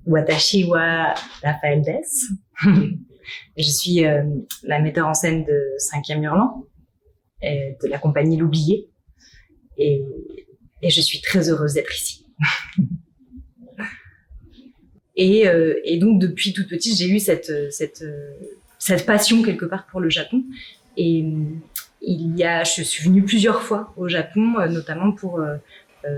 Watashi wa Raphaël Dess. Je suis la metteur en scène de 5e Hurlant, et de la compagnie L'Oublié. Et je suis très heureuse d'être ici. Et donc, depuis toute petite, j'ai eu cette passion quelque part pour le Japon. Et je suis venue plusieurs fois au Japon, notamment pour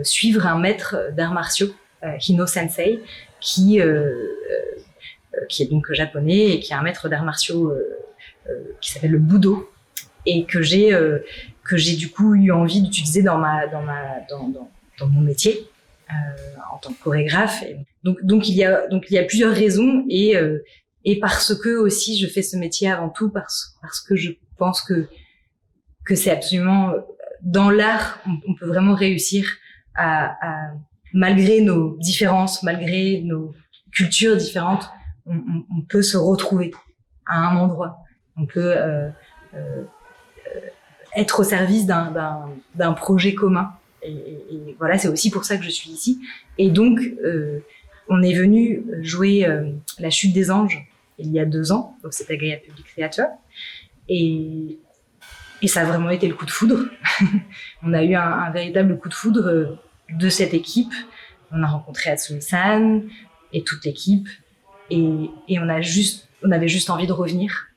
suivre un maître d'arts martiaux, Hino Sensei, qui est donc japonais et qui est un maître d'arts martiaux qui s'appelle le Budo, et que j'ai du coup eu envie d'utiliser dans mon métier en tant que chorégraphe. Donc il y a plusieurs raisons, et parce que aussi je fais ce métier avant tout parce que je pense que c'est absolument dans l'art on peut vraiment réussir à malgré nos différences, malgré nos cultures différentes, on peut se retrouver à un endroit. On peut être au service d'un projet commun. Et voilà, c'est aussi pour ça que je suis ici. Et donc, on est venu jouer La Chute des Anges il y a 2 ans, donc c'était Gaïa Public Theatre. Et ça a vraiment été le coup de foudre. On a eu un véritable coup de foudre de cette équipe. On a rencontré Hatsune-san et toute l'équipe. Et on avait juste envie de revenir.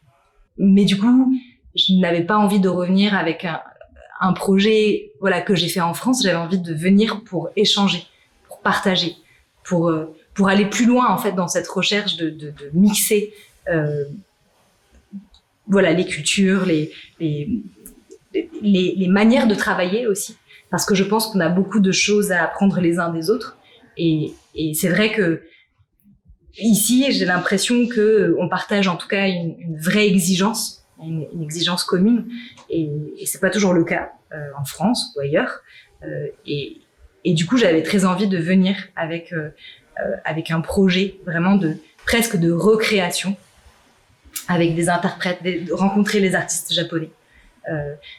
Mais du coup, je n'avais pas envie de revenir avec un projet, voilà, que j'ai fait en France. J'avais envie de venir pour échanger, pour partager, pour aller plus loin, en fait, dans cette recherche de mixer, voilà, les cultures, les manières de travailler aussi. Parce que je pense qu'on a beaucoup de choses à apprendre les uns des autres. Et c'est vrai que ici, j'ai l'impression que on partage en tout cas une vraie exigence, une exigence commune, et c'est pas toujours le cas en France ou ailleurs. Et du coup, j'avais très envie de venir avec un projet vraiment presque de recréation, avec des interprètes, rencontrer les artistes japonais,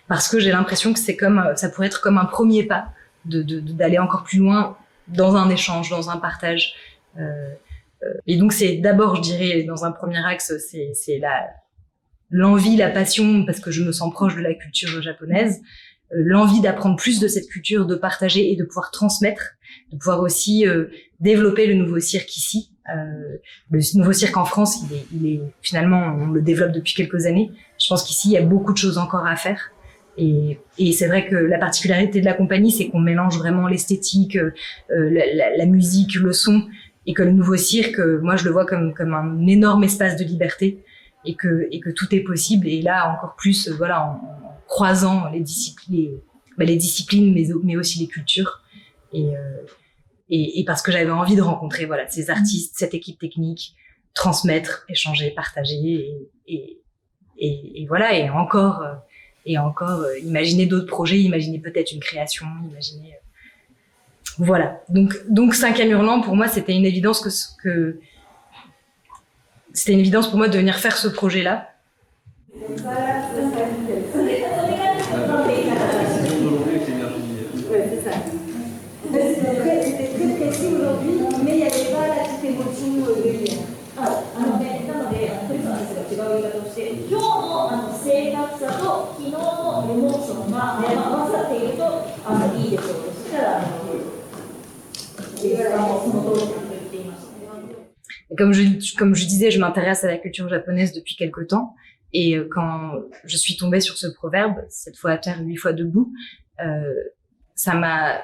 parce que j'ai l'impression que ça pourrait être comme un premier pas d'aller encore plus loin dans un échange, dans un partage. Et donc c'est d'abord, je dirais, dans un premier axe, c'est l'envie, la passion, parce que je me sens proche de la culture japonaise, l'envie d'apprendre plus de cette culture, de partager et de pouvoir transmettre, de pouvoir aussi développer le nouveau cirque ici. Le nouveau cirque en France, il est finalement, on le développe depuis quelques années. Je pense qu'ici, il y a beaucoup de choses encore à faire. Et c'est vrai que la particularité de la compagnie, c'est qu'on mélange vraiment l'esthétique, la musique, le son, et que le nouveau cirque, moi, je le vois comme un énorme espace de liberté, et que tout est possible. Et là, encore plus, voilà, en croisant les disciplines, mais aussi les cultures. Et parce que j'avais envie de rencontrer, voilà, ces artistes, cette équipe technique, transmettre, échanger, partager, et voilà, et encore, imaginer d'autres projets, imaginer peut-être une création, imaginer, voilà. Donc 5e Hurlant, pour moi, c'était une évidence c'était une évidence pour moi de venir faire ce projet-là. Comme je disais, je m'intéresse à la culture japonaise depuis quelque temps, et quand je suis tombée sur ce proverbe, 7 fois à terre, 8 fois debout, ça m'a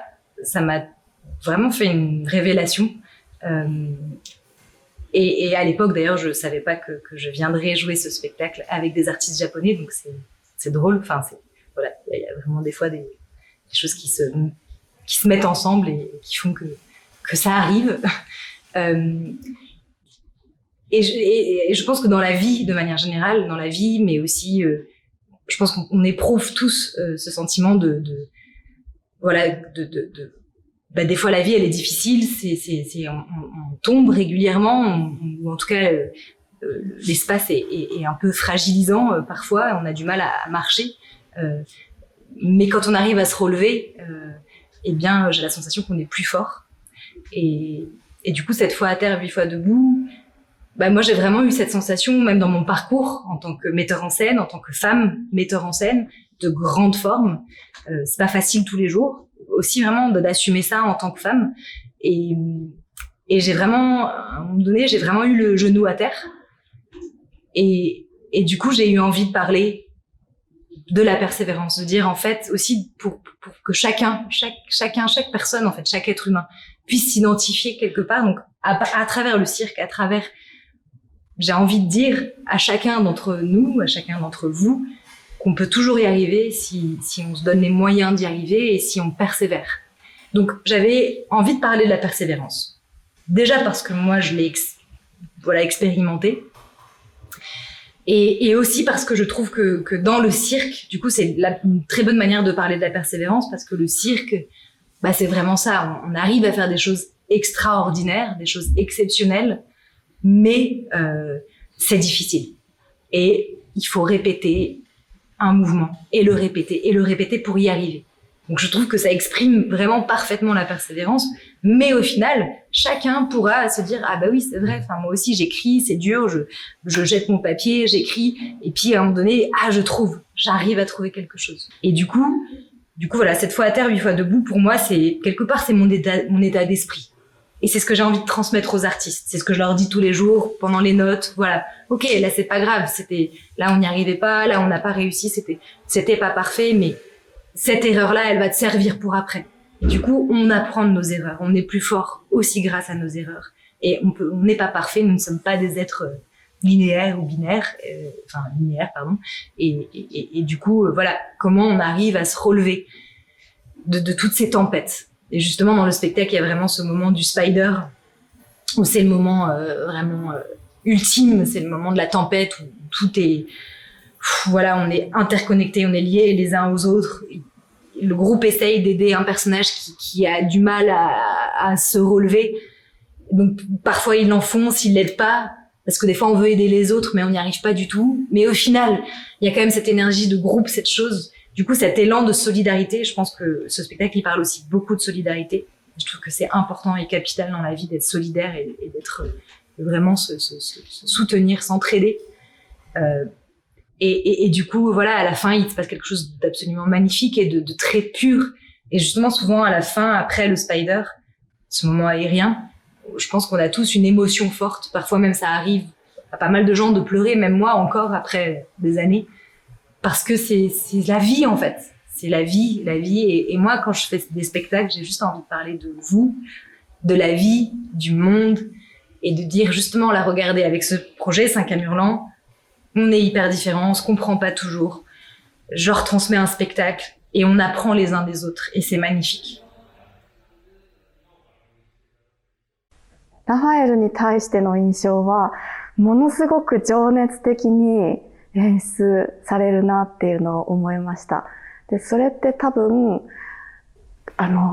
vraiment fait une révélation. Et à l'époque, d'ailleurs, je savais pas que je viendrais jouer ce spectacle avec des artistes japonais, donc c'est drôle. Enfin, voilà, il y a vraiment des fois des choses qui se mettent ensemble et qui font que ça arrive. Et je pense que dans la vie, de manière générale, dans la vie, mais aussi, je pense qu'on éprouve tous ce sentiment voilà, des fois la vie elle est difficile, on tombe régulièrement, ou en tout cas l'espace est un peu fragilisant parfois, on a du mal à marcher, mais quand on arrive à se relever, eh bien j'ai la sensation qu'on est plus fort, et Et du coup, 7 fois à terre, 8 fois debout, bah moi j'ai vraiment eu cette sensation, même dans mon parcours en tant que metteur en scène, en tant que femme metteur en scène, de grande forme. C'est pas facile tous les jours, aussi vraiment d'assumer ça en tant que femme. Et j'ai vraiment, à un moment donné, j'ai vraiment eu le genou à terre. Et du coup, j'ai eu envie de parler de la persévérance, de dire en fait aussi pour que chaque personne, en fait, chaque être humain puisse s'identifier quelque part. Donc à travers le cirque, j'ai envie de dire à chacun d'entre nous, à chacun d'entre vous, qu'on peut toujours y arriver si on se donne les moyens d'y arriver et si on persévère. Donc j'avais envie de parler de la persévérance. Déjà parce que moi je l'ai expérimenté. Et aussi parce que je trouve que dans le cirque, du coup, c'est une très bonne manière de parler de la persévérance, parce que le cirque, bah, c'est vraiment ça. On arrive à faire des choses extraordinaires, des choses exceptionnelles, mais c'est difficile. Et il faut répéter un mouvement, et le répéter pour y arriver. Donc je trouve que ça exprime vraiment parfaitement la persévérance, mais au final, chacun pourra se dire ah bah oui c'est vrai, enfin moi aussi j'écris, c'est dur, je jette mon papier, j'écris, et puis à un moment donné j'arrive à trouver quelque chose. Et du coup voilà, 7 fois à terre, 8 fois debout, pour moi c'est quelque part c'est mon état d'esprit. Et c'est ce que j'ai envie de transmettre aux artistes. C'est ce que je leur dis tous les jours pendant les notes. Voilà. Ok, là c'est pas grave, là on n'y arrivait pas, là on n'a pas réussi, c'était pas parfait, mais cette erreur-là, elle va te servir pour après. Et du coup, on apprend de nos erreurs. On est plus fort aussi grâce à nos erreurs. Et on n'est pas parfait. Nous ne sommes pas des êtres linéaires ou binaires. Linéaires, pardon. Et du coup, voilà, comment on arrive à se relever de toutes ces tempêtes. Et justement, dans le spectacle, il y a vraiment ce moment du spider, où c'est le moment vraiment ultime. C'est le moment de la tempête, où tout est... Voilà, on est interconnectés, on est liés les uns aux autres. Le groupe essaye d'aider un personnage qui a du mal à se relever. Donc, parfois, ils l'enfoncent, ils l'aident pas. Parce que des fois, on veut aider les autres, mais on n'y arrive pas du tout. Mais au final, il y a quand même cette énergie de groupe, cette chose. Du coup, cet élan de solidarité. Je pense que ce spectacle, il parle aussi beaucoup de solidarité. Je trouve que c'est important et capital dans la vie d'être solidaire et d'être vraiment se soutenir, s'entraider. Et du coup, voilà, à la fin, il se passe quelque chose d'absolument magnifique et de très pur. Et justement, souvent, à la fin, après le spider, ce moment aérien, je pense qu'on a tous une émotion forte. Parfois même, ça arrive à pas mal de gens de pleurer, même moi encore, après des années. Parce que c'est la vie, en fait. C'est la vie. Et moi, quand je fais des spectacles, j'ai juste envie de parler de vous, de la vie, du monde, et de dire justement, là, regardez, avec ce projet, 5 à Hurlant, on est hyper différents, on se comprend pas toujours. Je retransmets un spectacle et on apprend les uns des autres et c'est magnifique. ラファエルに対しての印象は、ものすごく情熱的に演出されるなっていうのを思いました。で、それって多分、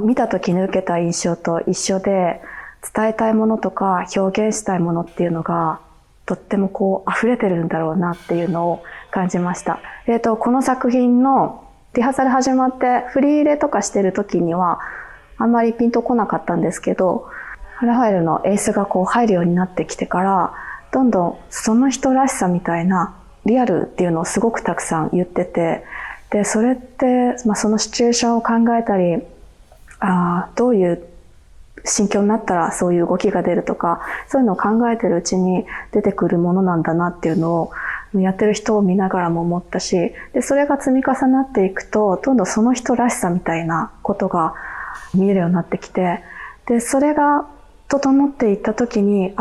見た時に受けた印象と一緒で、伝えたいものとか表現したいものっていうのが、とってもこう溢れてるんだろうなっていうのを感じました。この作品のリハーサル始まって振り入れとかしてる時にはあんまりピンとこなかったんですけど、ラファエルのエースがこう入るようになってきてから、どんどんその人らしさみたいなリアルっていうのをすごくたくさん言ってて、で、それって、そのシチュエーションを考えたり、どういう心境になったらそういう動きが出るとか、そういうのを考えてるうちに出てくるものなんだなっていうのをやってる人を見ながらも思ったし、で、それが積み重なっていくと、どんどんその人らしさみたいなことが見えるようになってきて、で、それが整っていった時に、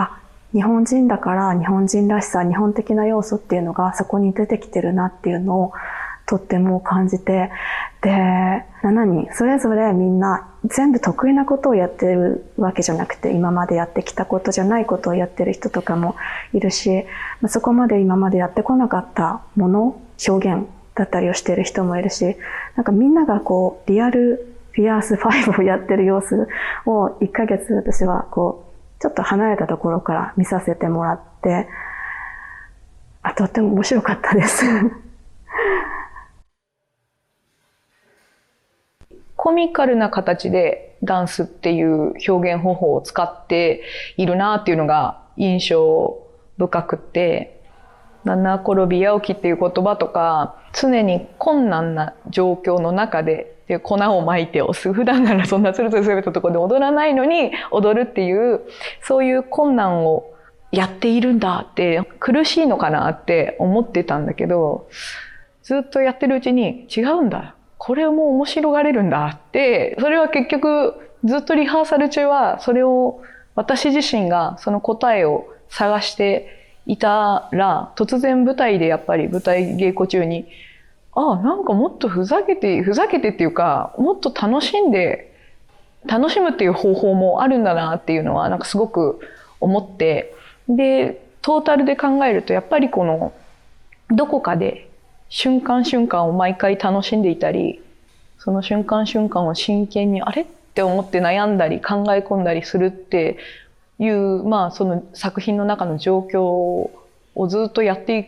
日本人だから日本人らしさ、日本的な要素っていうのがそこに出てきてるなっていうのをとっても感じて、で、7人それぞれみんな全部得意なことをやってるわけじゃなくて、今までやってきたことじゃないことをやってる人とかもいるし、そこまで今までやってこなかったもの、表現だったりをしてる人もいるし、なんかみんながこうリアルピアース5をやってる様子を1ヶ月私はこうちょっと離れたところから見させてもらって、とっても面白かったです。コミカルな形でダンスっていう表現方法を使っているなっていうのが印象深くて、七転び八起きっていう言葉とか、常に困難な状況の中で粉をまいて押す。普段ならそんなツルツル滑ったところで踊らないのに踊るっていう、そういう困難をやっているんだって苦しいのかなって思ってたんだけど、ずっとやってるうちに違うんだ。これも面白がれるんだって、それは結局ずっとリハーサル中はそれを私自身がその答えを探していたら、突然舞台でやっぱり舞台稽古中に、なんかもっとふざけてっていうか、もっと楽しむっていう方法もあるんだなっていうのはなんかすごく思って、で、トータルで考えるとやっぱりこのどこかで瞬間瞬間を毎回楽しんでいたり、その瞬間瞬間を真剣にあれって思って悩んだり考え込んだりするっていう、その作品の中の状況をずっとやっていっ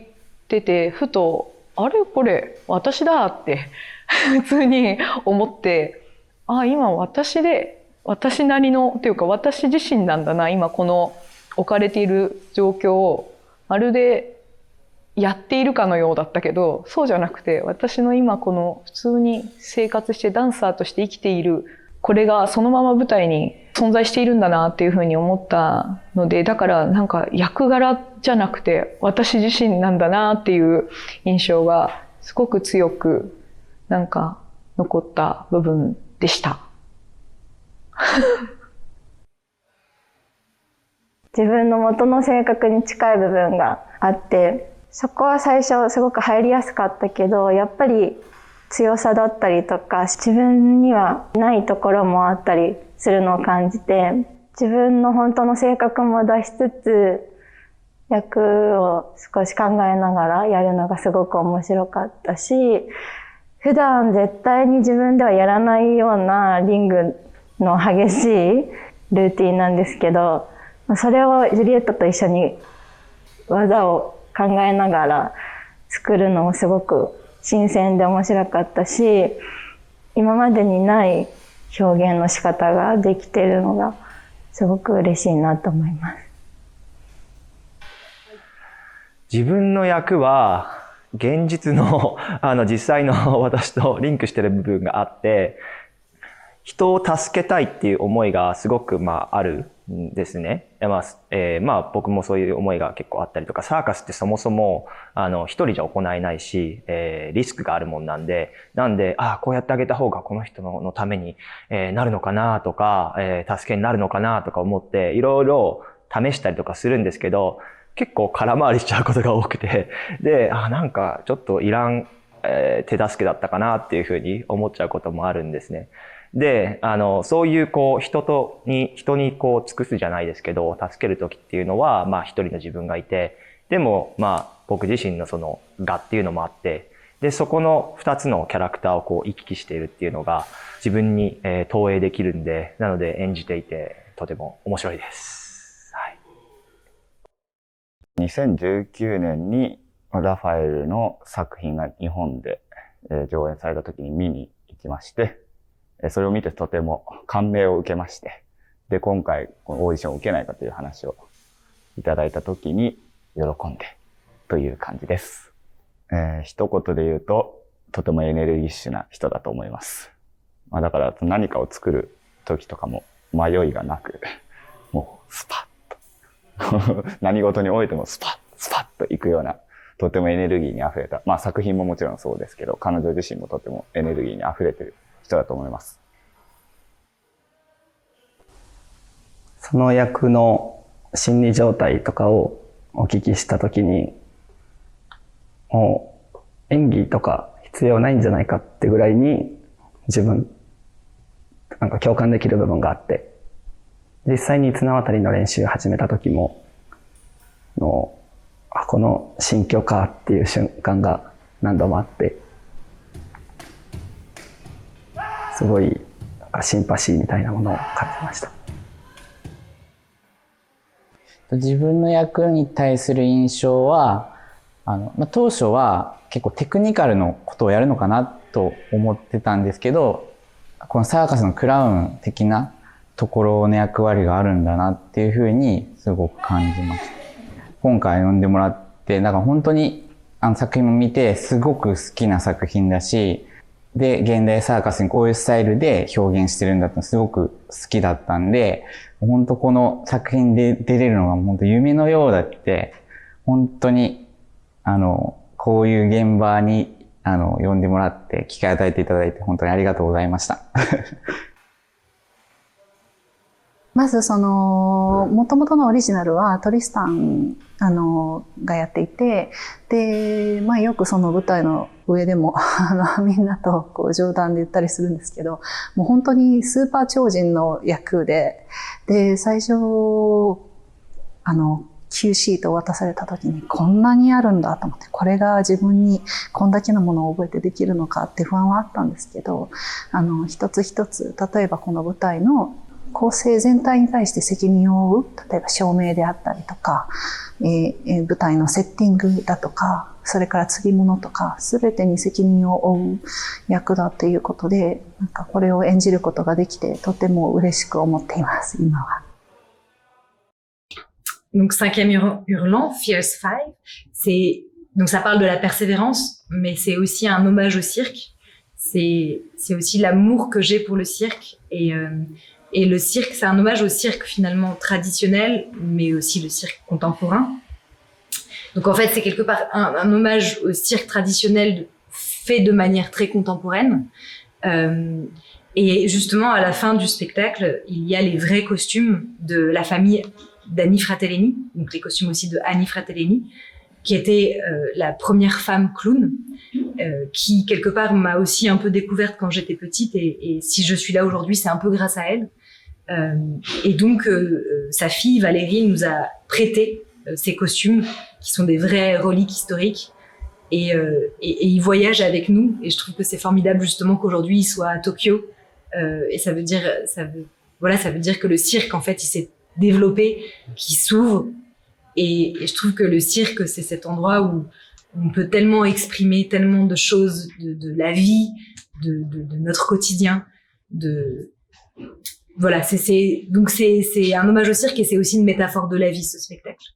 てて、ふとあれこれ私だって普通に思って、今私なりのっていうか私自身なんだな、今この置かれている状況をまるでやっているかのようだったけど、そうじゃなくて私の今この普通に生活してダンサーとして生きているこれがそのまま舞台に存在しているんだなっていうふうに思ったので、だからなんか役柄じゃなくて私自身なんだなっていう印象がすごく強くなんか残った部分でした。自分の元の性格に近い部分があって、そこは最初すごく入りやすかったけど、やっぱり強さだったりとか自分にはないところもあったりするのを感じて、自分の本当の性格も出しつつ役を少し考えながらやるのがすごく面白かったし、普段絶対に自分ではやらないようなリングの激しいルーティンなんですけど、それをジュリエットと一緒に技を考えながら作るのもすごく新鮮で面白かったし、今までにない表現の仕方ができているのがすごく嬉しいなと思います。自分の役は現実の実際の私とリンクしてる部分があって、人を助けたいっていう思いがすごくあるんですね。僕もそういう思いが結構あったりとか、サーカスってそもそも一人じゃ行えないし、リスクがあるもんなんで、こうやってあげた方がこの人のためになるのかなとか、助けになるのかなとか思っていろいろ試したりとかするんですけど、結構空回りしちゃうことが多くて、で、なんかちょっといらん手助けだったかなっていうふうに思っちゃうこともあるんですね。で、そういう人に尽くすじゃないですけど、助けるときっていうのは、一人の自分がいて、でも、僕自身のその我っていうのもあって、で、そこの二つのキャラクターを行き来しているっていうのが自分に投影できるんで、なので演じていてとても面白いです。はい。2019年にラファエルの作品が日本で上演された時に見に行きまして、それを見てとても感銘を受けまして、で、今回このオーディションを受けないかという話をいただいた時に喜んでという感じです。一言で言うと、とてもエネルギッシュな人だと思います。だから何かを作る時とかも迷いがなく、もうスパッと何事においてもスパッといくような、とてもエネルギーに溢れた、作品ももちろんそうですけど、彼女自身もとてもエネルギーに溢れてる人だと思います。その役の心理状態とかをお聞きしたときに、もう演技とか必要ないんじゃないかってぐらいに自分なんか共感できる部分があって、実際に綱渡りの練習を始めた時もこの心境かっていう瞬間が何度もあって、すごいシンパシーみたいなものを感じました。自分の役に対する印象は、当初は結構テクニカルのことをやるのかなと思ってたんですけど、このサーカスのクラウン的なところの役割があるんだなっていうふうにすごく感じました。今回読んでもらって、だから本当に作品も見てすごく好きな作品だし、で、現代サーカスにこういうスタイルで表現してるんだってすごく好きだったんで、本当この作品で出れるのが本当夢のようだって、本当に、こういう現場に、呼んでもらって機会を与えていただいて本当にありがとうございました。まず元々のオリジナルはトリスタン、がやっていて、で、まあよくその舞台の上でも、みんなとこう冗談で言ったりするんですけど、もう本当にスーパー超人の役で、で、最初、Q シートを渡された時にこんなにあるんだと思って、これが自分にこんだけのものを覚えてできるのかって不安はあったんですけど、一つ一つ、例えばこの舞台の構成全体に対して責任を負う、例えば照明であったりとか、舞台のセッティングだとか、それから継ぎ物とか、すべてに責任を負う役だっていうことで、なんかこれを演じることができて、とても嬉しく思っています、今は。Donc, Cinquième Hurlant, Fierce Five, donc ça parle de la persévérance, mais c'est aussi un hommage au cirque. C'est aussi l'amour que j'ai pour le cirque. Et le cirque, c'est un hommage au cirque finalement traditionnel, mais aussi le cirque contemporain. Donc en fait, c'est quelque part un hommage au cirque traditionnel fait de manière très contemporaine. Et justement, à la fin du spectacle, il y a les vrais costumes de la famille d'Annie Fratellini, donc les costumes aussi de Annie Fratellini, qui était la première femme clown, qui quelque part m'a aussi un peu découverte quand j'étais petite, et si je suis là aujourd'hui, c'est un peu grâce à elle. Et donc sa fille Valérie nous a prêté ces costumes, qui sont des vraies reliques historiques, et il voyage avec nous, et je trouve que c'est formidable justement qu'aujourd'hui il soit à Tokyo, et ça veut dire que le cirque en fait il s'est développé, qui s'ouvre, et je trouve que le cirque c'est cet endroit où on peut tellement exprimer tellement de choses de la vie, de notre quotidien, voilà, donc c'est un hommage au cirque, et c'est aussi une métaphore de la vie, ce spectacle.